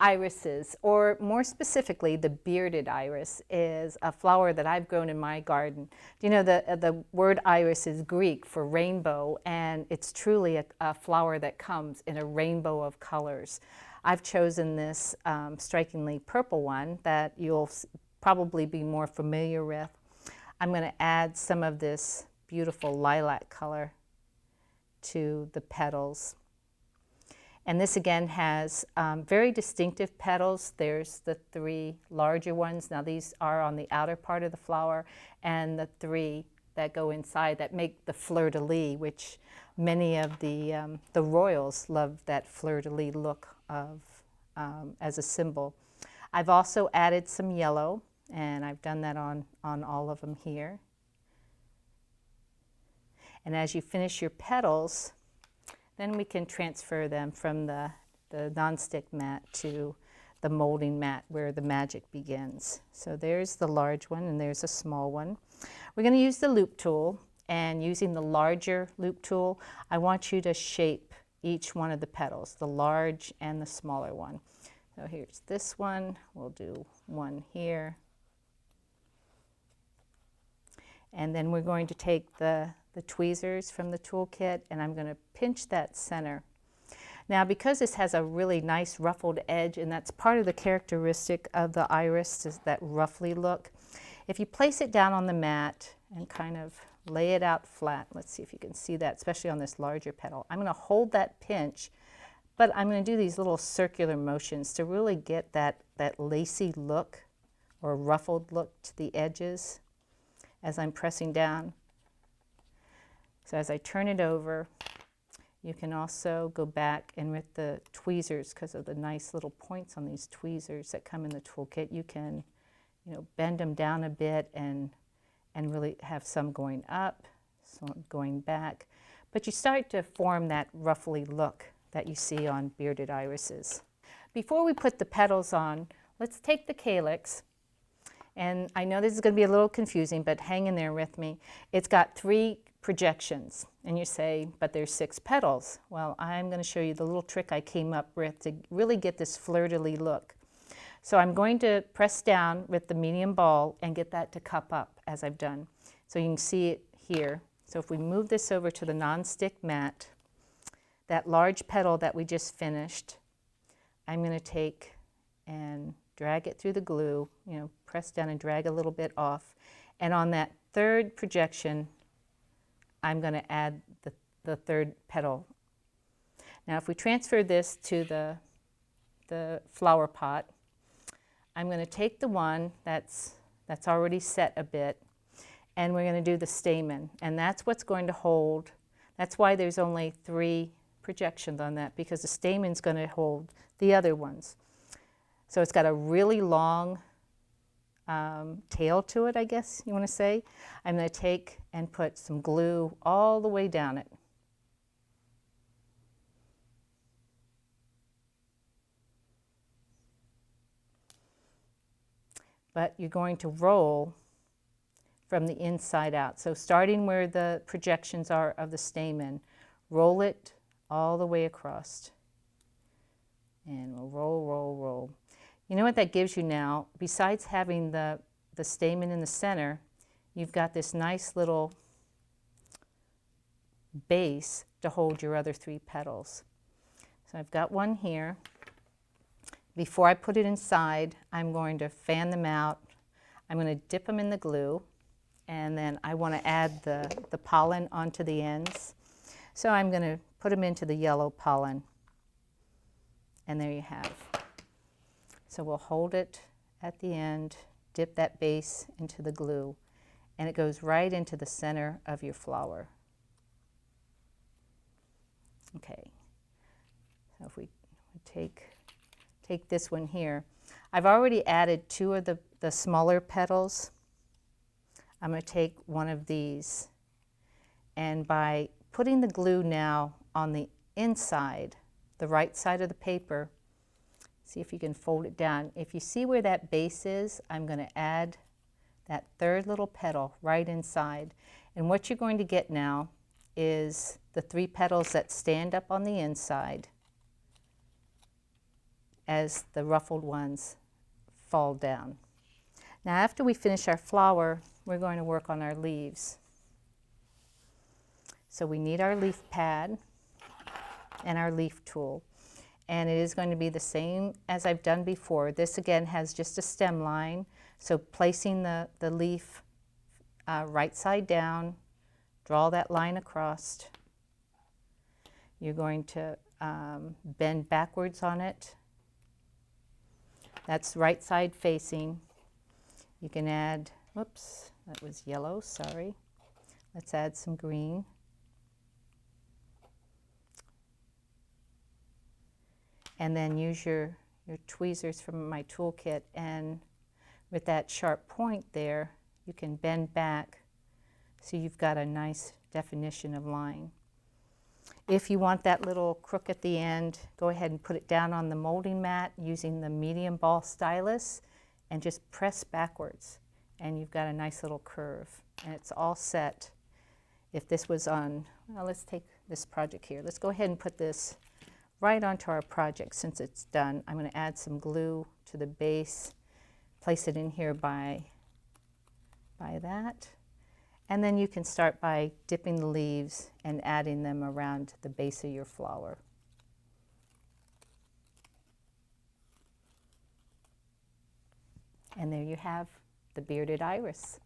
irises, or more specifically, the bearded iris, is a flower that I've grown in my garden. You know, the word iris is Greek for rainbow, and it's truly a flower that comes in a rainbow of colors. I've chosen this strikingly purple one that you'll probably be more familiar with. I'm going to add some of this beautiful lilac color to the petals. And this again has very distinctive petals. There's the 3 larger ones. Now these are on the outer part of the flower, and the 3 that go inside that make the fleur-de-lis, which many of the royals love that fleur-de-lis look of as a symbol. I've also added some yellow, and I've done that on all of them here. And as you finish your petals, then we can transfer them from the nonstick mat to the molding mat where the magic begins. So there's the large one and there's a small one. We're going to use the loop tool, and using the larger loop tool, I want you to shape each one of the petals, the large and the smaller one. So here's this one. We'll do one here. And then we're going to take the tweezers from the toolkit, and I'm going to pinch that center. Now, because this has a really nice ruffled edge, and that's part of the characteristic of the iris, is that ruffly look, if you place it down on the mat and kind of lay it out flat, let's see if you can see that, especially on this larger petal. I'm going to hold that pinch, but I'm going to do these little circular motions to really get that lacy look or ruffled look to the edges as I'm pressing down. So as I turn it over, you can also go back, and with the tweezers, because of the nice little points on these tweezers that come in the toolkit, you can, bend them down a bit and really have some going up, some going back. But you start to form that ruffly look that you see on bearded irises. Before we put the petals on, let's take the calyx. And I know this is going to be a little confusing, but hang in there with me. It's got 3 projections, and you say, but there's 6 petals. Well, I'm going to show you the little trick I came up with to really get this fleur-de-lis look. So I'm going to press down with the medium ball and get that to cup up as I've done. So you can see it here. So if we move this over to the non-stick mat, that large petal that we just finished, I'm going to take and drag it through the glue, press down and drag a little bit off. And on that 3rd projection, I'm going to add the 3rd petal. Now if we transfer this to the flower pot, I'm going to take the one that's already set a bit, and we're going to do the stamen. And that's what's going to hold. That's why there's only 3 projections on that, because the stamen's going to hold the other ones. So it's got a really long tail to it, I guess you want to say. I'm going to take and put some glue all the way down it. But you're going to roll from the inside out. So starting where the projections are of the stamen, roll it all the way across. And we'll roll, roll, roll. You know what that gives you now? Besides having the stamen in the center, you've got this nice little base to hold your other 3 petals. So I've got one here. Before I put it inside, I'm going to fan them out. I'm going to dip them in the glue, and then I want to add the pollen onto the ends. So I'm going to put them into the yellow pollen, and there you have. So we'll hold it at the end, dip that base into the glue, and it goes right into the center of your flower. Okay, so if we take this one here, I've already added 2 of the smaller petals. I'm going to take one of these, and by putting the glue now on the inside, the right side of the paper, see if you can fold it down. If you see where that base is, I'm going to add that 3rd little petal right inside. And what you're going to get now is the 3 petals that stand up on the inside. as the ruffled ones fall down. Now after we finish our flower, we're going to work on our leaves. So we need our leaf pad and our leaf tool. And it is going to be the same as I've done before. This again has just a stem line, so placing the leaf right side down, draw that line across. You're going to bend backwards on it. That's right side facing. You can add, whoops, that was yellow, sorry. Let's add some green. And then use your tweezers from my toolkit, and with that sharp point there, you can bend back so you've got a nice definition of line. If you want that little crook at the end, go ahead and put it down on the molding mat using the medium ball stylus and just press backwards, and you've got a nice little curve, and it's all set. If this was on, well, let's take this project here. Let's go ahead and put this right onto our project. Since it's done, I'm going to add some glue to the base, place it in here by that, and then you can start by dipping the leaves and adding them around the base of your flower. And there you have the bearded iris.